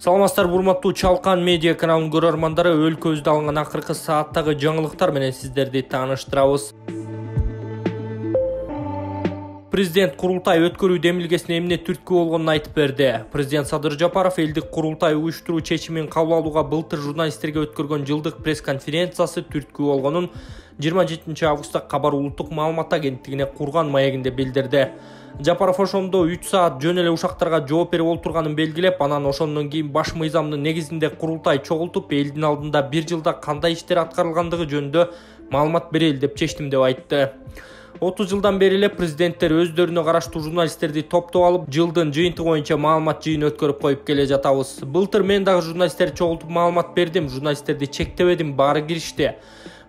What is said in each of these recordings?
Саламатсыздар, урматтуу Чалкан медиа каналынын көрөрмандары, өлкөбүздө алынган акыркы сааттагы жаңылыктар менен сиздерди тааныштырабыз. Президент курултай өткөрүү демилгесине эмне түрткү болгонун айтып берди. Президент Садыр Жапаров элдик курултай уюштуруу чечимин кабыл алууга былтыр журналисттерге өткөргөн жылдык пресс-конференциясы түрткү болгонун 27 августта Кабар улуттук маалымат агенттигине курган маегинде билдирди. Жапаров ошондо 3 саат жөн эле ушактарга жооп берип олтурганын белгилеп, анан ошондон кийин баш мыйзамдын негизинде курултай чогултуп, элдин алдында бир жылда кандай иштер аткарылгандыгы жөнүндө маалымат берели деп чечтим деп айтты. 30 жылдан бери эле президенттер өздөрүнө караштуу журналисттерди топтоп алып, жылдын жыйынтыгы боюнча маалымат жыйын өткөрүп коюп келе жатабыз. Былтыр мен дагы журналисттерди чогултуп маалымат бердим, журналисттерди чектебедим, баары киришти.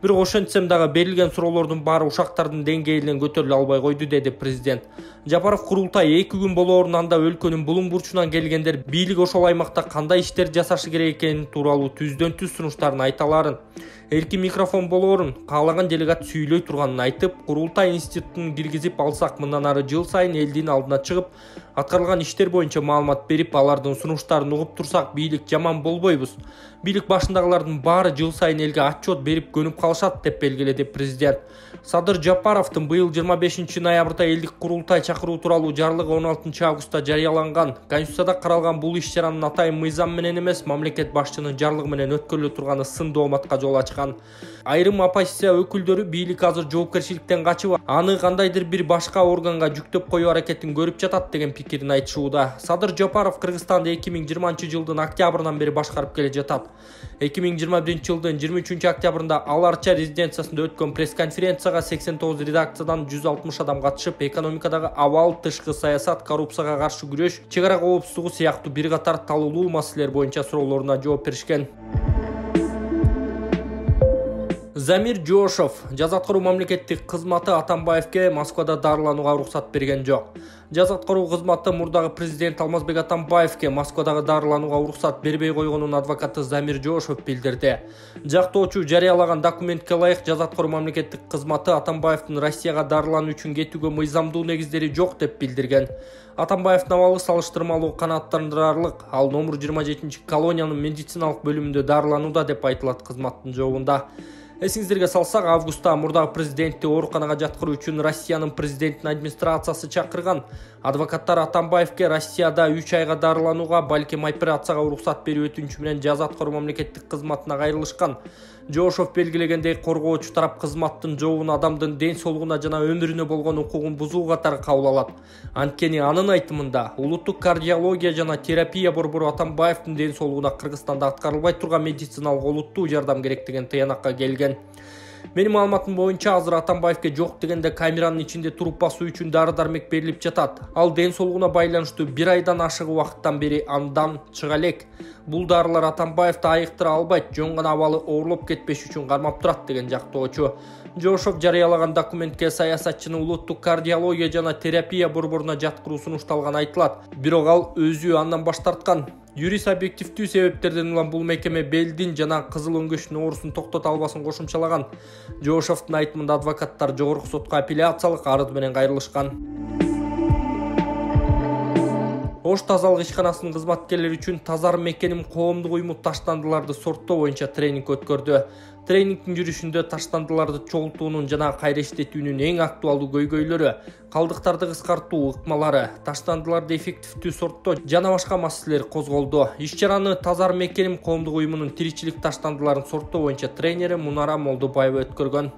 Бирок ошентсем дагы берилген суроолордун баары ушактардын деңгээлинен көтөрүлө албай койду, деди президент. Жапаров курултай 2 күн болоорун, анда өлкөнүн булуң бурчунан келгендер бийлик ошол аймакта кандай иштер жасашы керек экени тууралуу түздөн-түз сунуштарын айта аларын, эркин микрофон болоорун, каалаган делегат сүйлөй турганын айтып, курултай институтун киргизип алсак, мындан ары жыл сайын элдин алдына чыгып, аткарылган иштер боюнча маалымат берип, алардын сунуштарын угуп турсак, бийлик жаман болбойбуз. Бийлик башындагылардын баары жыл сайын элге отчет берип көнүп калышат, деп белгиледи президент. Садыр Жапаровдун быйыл 25 ноябрда элдик курултай чакыруу тууралуу жарлыгы 16 августта жарыяланган. Конституцияда каралган бул иш чаранын атайын мыйзам менен эмес, мамлекет башчынын жарлыгы менен өткөрүлө турганы сындуу оматка жол ачкан. Айрым оппозиция өкүлдөрү бийлик азыр жоопкерчиликтен качып, аны кандайдыр бир башка органга жүктөп коюу аракетин көрүп жатат деген пикирин айтышууда. Садыр Жапаров Кыргызстанды 2020 жылдын октябрынан бери башкарып келе жатат. 2021 жылдын 23 октябрында Ал Арча резиденциясында өткөн пресс-конференцияга 89 редакциядан 160 адам катышып, экономикадагы абал, тышкы саясат, коррупцияга каршы күрөш, чек ара коопсуздугу сыяктуу бир катар талуулуу маселелер боюнча суроолоруна жооп беришкен. Замир Жошов жаза аткаруу мамлекеттик кызматы Атамбаевке Москвада дарыланууга уруксат берген жок. Жаза аткаруу кызматы мурдагы президент Алмазбек Атамбаевке Москвадагы дарыланууга уруксат бербей койгонун адвокаты Замир Жошов билдирди. Жактоочу жарыялаган документке ылайык жаза аткаруу мамлекеттик кызматы Атамбаевдин Россияга дарылануу үчүн кетүүгө мыйзамдуу негиздери жок деп билдирген. Атамбаевдин абалы салыштырмалуу канааттандырарлык. Ал номер 27 колониянын медициналык бөлүмүндө дарыланууда деп айтылат кызматтын жообунда. Эсиңиздерге салсак, августта мурдагы президентти ооруканага жаткыруу үчүн Россиянын президентинин администрациясы чакырган. Адвокаттар Атамбаевке Россияда 3 айга дарыланууга, балким операцияга уруксат берүү өтүнүчү менен жаза аткаруу мамлекеттик кызматына кайрылышкан. Жошов белгилегендей, коргоочу тарап кызматтын жообун адамдын ден соолугуна жана өмүрүнө болгон укугун бузуу катары кабыл алат. Анткени анын айтымында, улуттук кардиология жана терапия борбору Атамбаевдин ден соолугуна Кыргызстанда аткарылбай турган медициналык олуттуу жардам керек деген тыянакка келген. Менин маалыматым боюнча, азыр Атамбаевке жок дегенде камеранын ичинде туруп басуу үчүн дары-дармек берилип жатат. Ал ден соолугуна байланыштуу 1 айдан ашык убакыттан бери андан чыга элек. Бул дарылар Атамбаевди айыктыра албайт, жөн гана абалы оорлоп кетпеш үчүн кармап турат, деген жактоочу. Жошов жарыялаган документке саясатчынын улуттук кардиология жана терапия борборуна жаткыруу сунушталган айтылат. Бирок ал өзү андан баш тарткан. Юрист объективдүү себептерден улам бул мекеме белдин жана кызыл өңгөчтүн оорусун токтото албасын кошумчалаган. Жошовдун айтымында адвокаттар жогорку сотко апелляциялык арыз менен кайрылышкан. Ош тазалык ишканасынын кызматкерлери үчүн Тазар мекеним коомдук уюму таштандыларды сорттоо боюнча тренинг өткөрдү. Тренингдин жүрүшүндө таштандыларды чогултуунун жана кайра иштетүүнүн эң актуалдуу көйгөйлөрү, калдыктарды кыскартуу ыкмалары, таштандыларды эффективдүү сорттоо жана башка маселелер козголду. Иш чараны Тазар мекеним коомдук уюмунун тиричилик таштандыларын сорттоо боюнча тренери Мунара Молдубаева өткөргөн.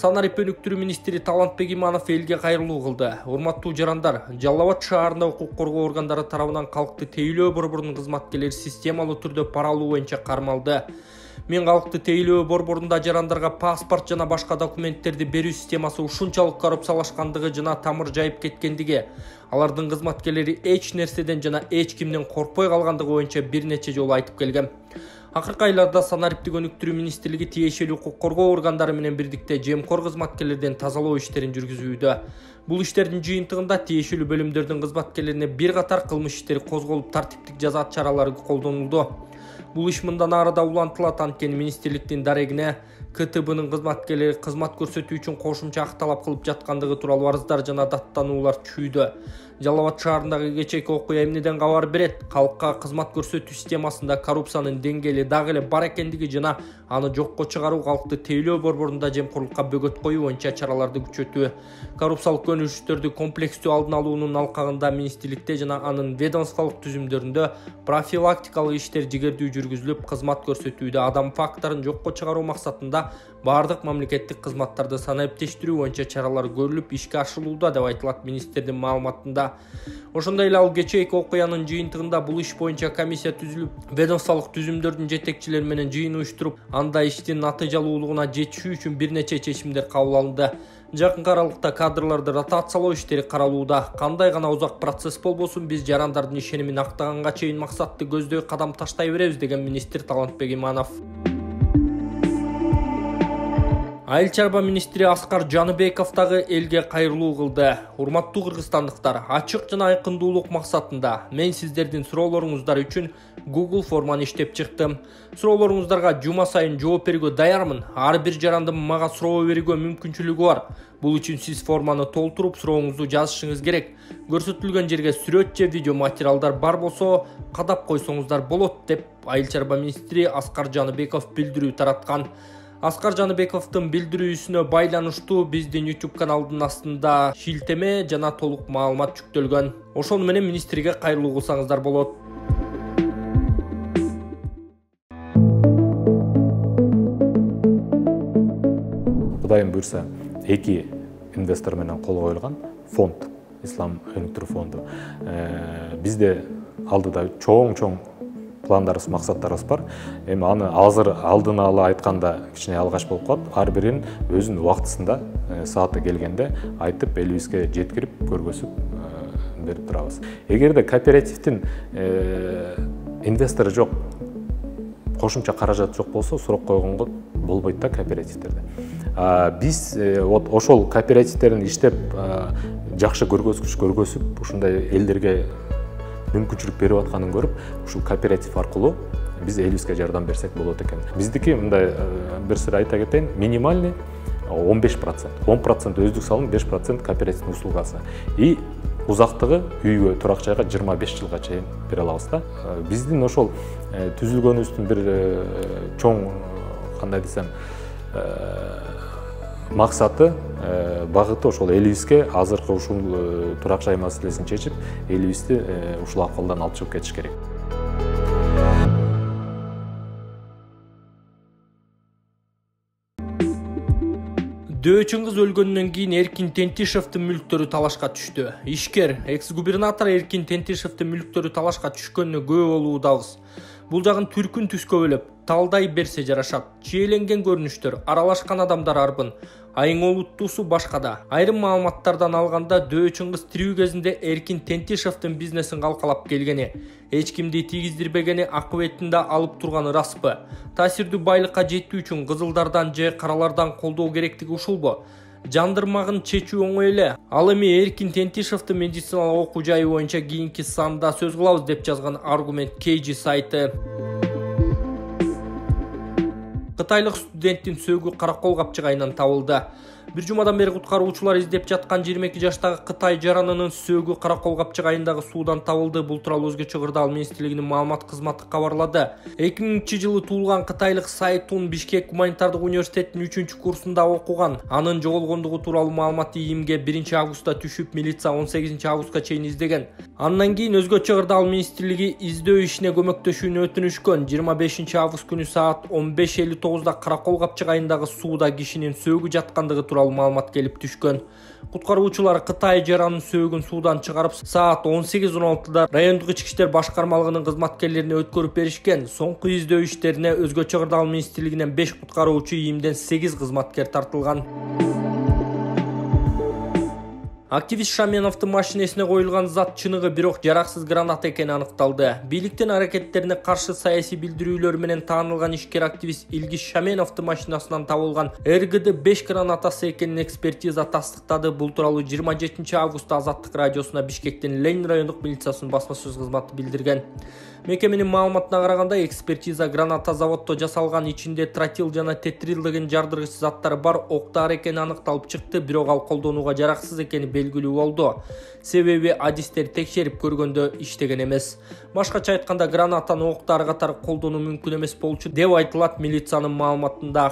Санарип өнүктүрүү министри Талантбек Иманов элге кайрылуу кылды. Урматтуу жарандар, Жалал Абад шаарында укук коргоо органдары тарабынан калкты тейлөө борборунун кызматкерлери системалуу түрдө пара алуу боюнча кармалды. Мен калкты тейлөө борборунда жарандарга паспорт жана башка документтерди берүү системасы ушунчалык коррупциялашкандыгы жана тамыр жайып кеткендиги, алардын кызматкерлери эч нерседен жана эч кимден коркпой калгандыгы боюнча бир нече жолу айтып келген. Акыркы айларда Санариптик өнүктүрүү министрлиги тиешелүү укук коргоо органдары менен бирдикте жемкор кызматкерлерден тазалоо иштерин жүргүзүүдө. Бул иштердин жыйынтыгында тиешелүү бөлүмдөрдүн кызматкерлерине бир катар кылмыш иштери козголуп, тартиптик жаза чаралары колдонулду. Бул иш мындан ары да улантылат, анткени министрликтин дарегине КТБнын кызматкерлери кызмат көрсөтүү үчүн кошумча ак талап кылып жаткандыгы тууралуу арыздар жана даттануулар түшүүдө. Жалал Абад шаарындагы кечээки окуя эмнеден кабар берет? Калкка кызмат көрсөтүү системасында коррупциянын деңгээли дагы эле бар экендиги жана аны жокко чыгаруу, калкты тейлөө борборунда жемкорлукка бөгөт коюу боюнча чараларды күчөтүү. Коррупциялык көнүгүштөрдү комплекстүү алдын алуунун алкагында министрликте жана анын ведомстволук түзүмдөрүндө профилактикалык иштер жигердүү жүргүзүлүп, кызмат көрсөтүүдө адам факторун жокко чыгаруу максатында бардык мамлекеттик кызматтарды санаптештирүү боюнча чаралар көрүлүп, ишке ашырылууда деп айтылат министрдин маалыматында. Ошондой эле ал кечээки окуянын жыйынтыгында бул иш боюнча комиссия түзүлүп, ведомстволук түзүмдөрдүн жетекчилери менен жыйын уюштуруп, анда иштин натыйжалуулугуна жетишүү үчүн бир нече чечимдер кабыл алынды. Жакынкы аралыкта кадрларды ротациялоо иштери каралууда. Кандай гана узак процесс болбосун, биз жарандардын ишенимин актаганга чейин максатты көздөй кадам таштай беребиз, деген министр Талантбек Иманов. Айыл чарба министри Аскар Жаныбеков дагы элге кайрылуу кылды. Урматтуу кыргызстандыктар, ачык жана айкындуулук максатында мен сиздердин суроолоруңуздар үчүн Google форманы иштеп чыктым. Суроолоруңуздарга жума сайын жооп берүүгө даярмын. Ар бир жарандын мага суроо берүүгө мүмкүнчүлүгү бар. Бул үчүн сиз форманы толтуруп, сурооңузду жазышыңыз керек. Көрсөтүлгөн жерге сүрөт же видео материалдар бар болсо, кадап койсоңуздар болот, деп айыл чарба министри Аскар Жаныбеков билдирүү тараткан. Аскар Жаныбековдун билдирүүсүнө байланыштуу биздин YouTube каналдын астында шилтеме жана толук маалымат жүктөлгөн. Ошону менен министрге кайрылуу кылсаңыздар болот. Кудайым буйрса, 2 инвестор менен кол коюлган фонд, Ислам өнүктүрүү фонду. Бизде алдыда чоң пландарыбыз, максаттарыбыз бар. Эми аны азыр алдын ала айтканда кичине алгач болуп калат. Ар бирин өзүнүн убактысында, сааты келгенде айтып, элибизге жеткирип, көргөзүп берип турабыз. Эгерде кооперативдин инвестору жок, кошумча каражат жок болсо, суроо койгонго болбойт да кооперативдерде. Биз ошол кооперативдерин иштеп, жакшы көргөзүп, ушундай элдерге мүмкүнчүлүк берип атканын көрүп, ушул кооператив аркылуу биз элибизге жардам берсек болот экен. Биздики мындай бир сыр айта кетейин, минимальный 15%. 10% өздүк салым, 5% кооперативдин услугасы. И узактыгы үйгө, турак жайга 25 жылга чейин бере алабыз да. Биздин ошол түзүлгөнүбүздүн бир чоң, кандай десем, максаты, багыты ошол элибизге азыркы ушул турак жай маселесин чечип, элибизди ушул акылдан алып чыгып кетиш керек. Дөөчүн кыз өлгөндөн кийин Эркин Тентишевдин мүлктөрү талашка түштү. Ишкер, экс-губернатор Эркин Тентишевдин мүлктөрү талашка түшкөнүнө күбө болуудабыз. Бул жагын түркүн түскө бөлөп, талдай берсе жарашат. Чиеленген көрүнүштөр, аралашкан адамдар арбын. Айыңолуттуусу башкада. Айрым маалыматтардан алганда, дөөчүн кыз тирүү кезинде Эркин Тентишевдин бизнесин калкалап келгени, эч кимди тийгиздирбегени акыбетинде алып турганы распы? Таасирдүү байлыкка жетүү үчүн кызылдардан же каралардан колдоо керектиги ушулбу? Жандырмагын чечүү оңой эле. Ал эми Эркин Тентишевдин медициналык окуу жайы боюнча кийинки санда сөз кылабыз деп жазган Аргумент KG сайты. Кытайлык студенттин сөөгү Каракол капчыгайынан табылды. Bir жумадан бери куткаруучулар издеп жаткан 22 жаштагы Кытай жаранынын сөөгү Каракол капчыгайындагы суудан табылды. Бул тууралуу Өзгөчө Кырдаал министрлигинин маалымат кызматы кабарлады. 2000-жылы туулган кытайлык Сай Тун Бишкек гуманитардык университетинин 3-курсунда окуган. Анын жоголгондугу тууралуу маалымат ИИМге 1 августта түшүп, милиция 18 августка чейин издеген. Андан кийин Өзгөчө Кырдаал министрлиги издөө ишине көмөктөшүүнү өтүнүшкөн. 25 август күнү саат 15:59 Каракол капчыгайындагы сууда кишинин сөөгү жаткандыгы тууралуу маалымат келип түшкөн. Куткаруучулар Кытай жаранын сөөгүн суудан чыгарып, саат 18:16 райондук ички иштер башкармалыгынын кызматкерлерине өткөрүп беришкен. Соңку издөө иштерине Өзгөчө Кырдаал министрлигинен 5 куткаруучу, ИИМден 8 кызматкер тартылган. Активист Шаменовдун машинесине коюлган зат чыныгы, бирок жараксыз граната экени аныкталды. Бийликтин аракеттерине каршы саясий билдирүүлөр менен таанылган ишкер активист Илгиз Шаменовдун машинасынан табылган РГД-5 гранатасы экенин экспертиза тастыктады. Бул тууралуу 27 августта Азаттык радиосуна Бишкектин Ленин райондук милициясынын басма сөз кызматы билдирген. Мекеменин маалыматына караганда, экспертиза граната заводдо жасалган, ичинде тротил жана тетрил деген жардыргыч заттар бар октар экени аныкталып чыкты, бирок ал колдонууга жараксыз экени белгилүү болду. Себеби адистер текшерип көргөндө иштеген эмес. Башкача айтканда, гранатаны октар катары колдонуу мүмкүн эмес болчу деп айтылат милициянын маалыматында.